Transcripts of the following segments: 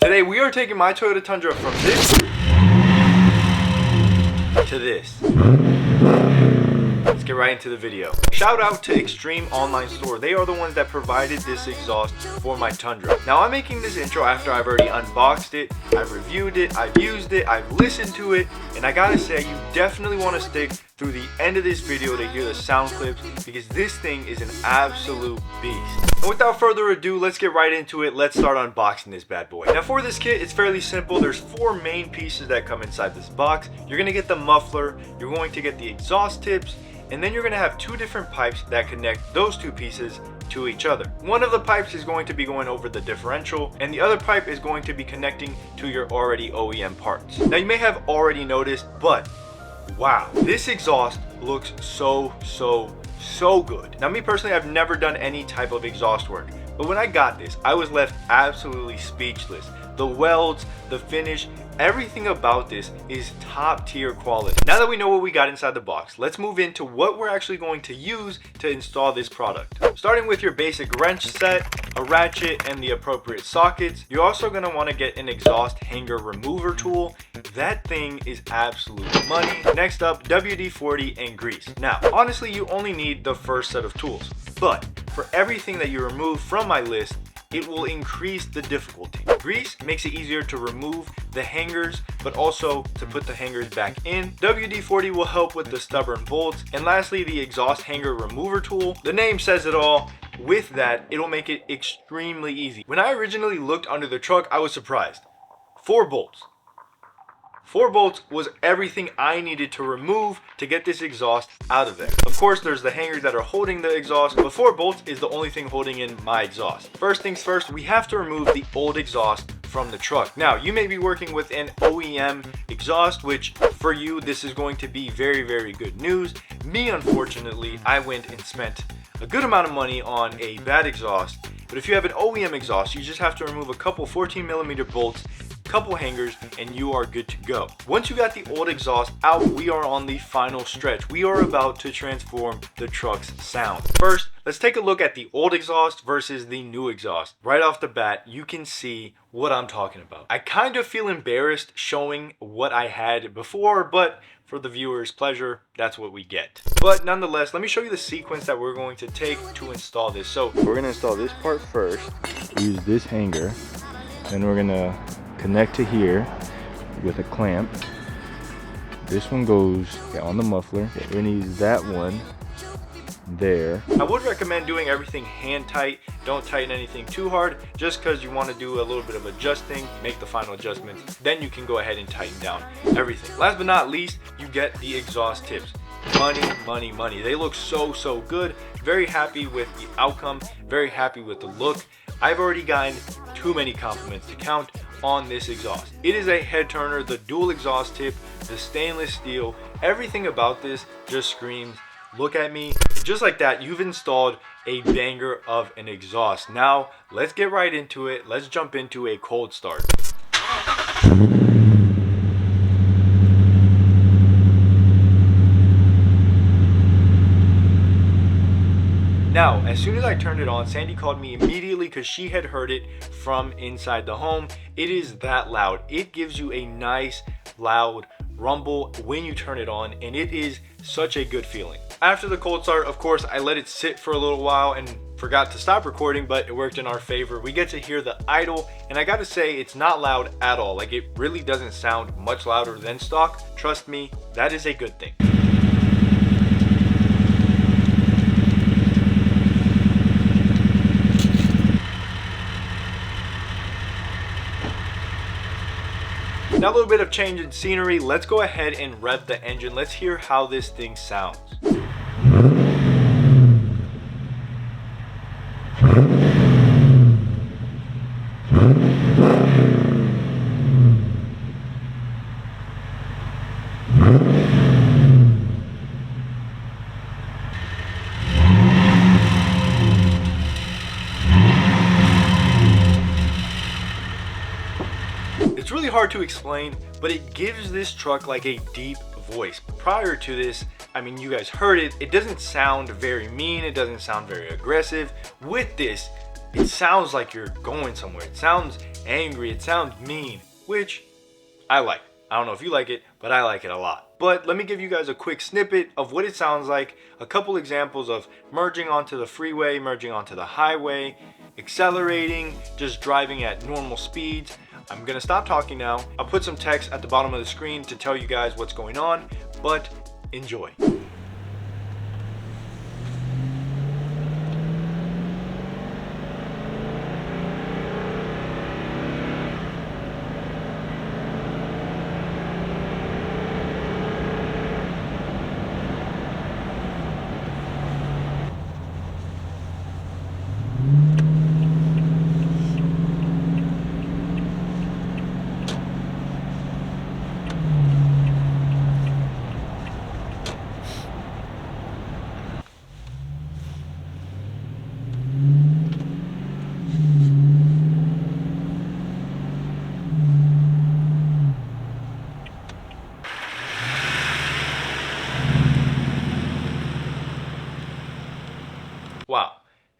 Today we are taking my Toyota Tundra from this to this. Let's get right into the video. Shout out to Extreme Online Store. They are the ones that provided this exhaust for my Tundra. Now I'm making this intro after I've already unboxed it, I've reviewed it, I've used it, I've listened to it, and I gotta say you definitely want to stick through the end of this video to hear the sound clips because this thing is an absolute beast. And without further ado, let's get right into it. Let's start unboxing this bad boy. Now for this kit, it's fairly simple. There's 4 main pieces that come inside this box. You're gonna get the muffler, you're going to get the exhaust tips, and then you're going to have 2 different pipes that connect those 2 pieces to each other. One of the pipes is going to be going over the differential, and the other pipe is going to be connecting to your already OEM parts. Now you may have already noticed, but wow, this exhaust looks so good. Now me personally, I've never done any type of exhaust work, but when I got this, I was left absolutely speechless. The welds, the finish, everything about this is top tier quality. Now that we know what we got inside the box, let's move into what we're actually going to use to install this product. Starting with your basic wrench set, a ratchet, and the appropriate sockets. You're also going to want to get an exhaust hanger remover tool. That thing is absolute money. Next up, WD-40 and grease. Now, honestly, you only need the first set of tools, but for everything that you remove from my list, it will increase the difficulty. Grease makes it easier to remove the hangers, but also to put the hangers back in. WD-40 will help with the stubborn bolts. And lastly, the exhaust hanger remover tool. The name says it all. With that, it'll make it extremely easy. When I originally looked under the truck, I was surprised. 4 bolts. 4 bolts was everything I needed to remove to get this exhaust out of there. Of course, there's the hangers that are holding the exhaust, but 4 bolts is the only thing holding in my exhaust. First things first, we have to remove the old exhaust from the truck. Now, you may be working with an OEM exhaust, which for you, this is going to be very good news. Me, unfortunately, I went and spent a good amount of money on a bad exhaust. But if you have an OEM exhaust, you just have to remove a couple 14mm bolts, couple hangers, and you are good to go. Once you got the old exhaust out, we are on the final stretch. We are about to transform the truck's sound. First, let's take a look at the old exhaust versus the new exhaust. Right off the bat, you can see what I'm talking about. I kind of feel embarrassed showing what I had before, but for the viewer's pleasure, that's what we get. But nonetheless, let me show you the sequence that we're going to take to install this. So we're going to install this part first. Use this hanger, then we're going to connect to here with a clamp. This one goes on the muffler. We're gonna use that one there. I would recommend doing everything hand tight. Don't tighten anything too hard, just because you want to do a little bit of adjusting, make the final adjustments. Then you can go ahead and tighten down everything. Last but not least, you get the exhaust tips. Money. They look so good. Very happy with the outcome, very happy with the look. I've already gotten too many compliments to count on this exhaust. It is a head turner. The dual exhaust tip, the stainless steel, everything about this just screams, look at me. Just like that, you've installed a banger of an exhaust. Now let's get right into it. Let's jump into a cold start. Now, as soon as I turned it on, Sandy called me immediately because she had heard it from inside the home. It is that loud. It gives you a nice, loud rumble when you turn it on, and it is such a good feeling. After the cold start, of course, I let it sit for a little while and forgot to stop recording, but it worked in our favor. We get to hear the idle, and I gotta say, it's not loud at all. Like, it really doesn't sound much louder than stock. Trust me, that is a good thing. Now a little bit of change in scenery. Let's go ahead and rev the engine. Let's hear how this thing sounds. It's really hard to explain, but it gives this truck like a deep voice. Prior to this, I mean, you guys heard it. It doesn't sound very mean. It doesn't sound very aggressive. With this, it sounds like you're going somewhere. It sounds angry, it sounds mean, which I like. I don't know if you like it, but I like it a lot. But let me give you guys a quick snippet of what it sounds like, a couple examples of merging onto the freeway, merging onto the highway, accelerating, just driving at normal speeds. I'm gonna stop talking now. I'll put some text at the bottom of the screen to tell you guys what's going on, but enjoy. Wow.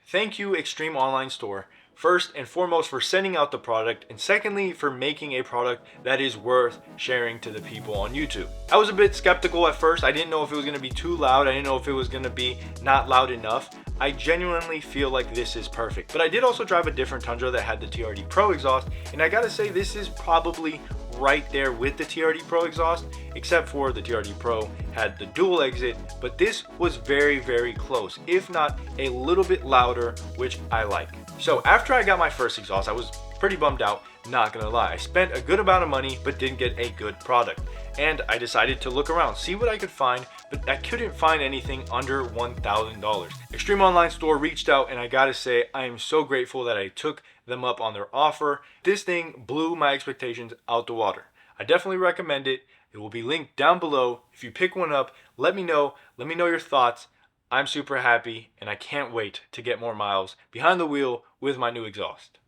Thank you, Extreme Online Store, first and foremost for sending out the product, and secondly for making a product that is worth sharing to the people on YouTube. I was a bit skeptical at first. I didn't know if it was going to be too loud. I didn't know if it was going to be not loud enough. I genuinely feel like this is perfect. But I did also drive a different Tundra that had the TRD Pro exhaust, and I gotta say this is probably right there with the TRD Pro exhaust, except for the TRD Pro had the dual exit, but this was very, very close, if not a little bit louder, which I like. So after I got my first exhaust, I was pretty bummed out, not gonna lie. I spent a good amount of money, but didn't get a good product. And I decided to look around, see what I could find, but I couldn't find anything under $1,000. Extreme Online Store reached out, and I gotta say, I am so grateful that I took them up on their offer. This thing blew my expectations out the water. I definitely recommend it. It will be linked down below. If you pick one up, let me know your thoughts. I'm super happy, and I can't wait to get more miles behind the wheel with my new exhaust.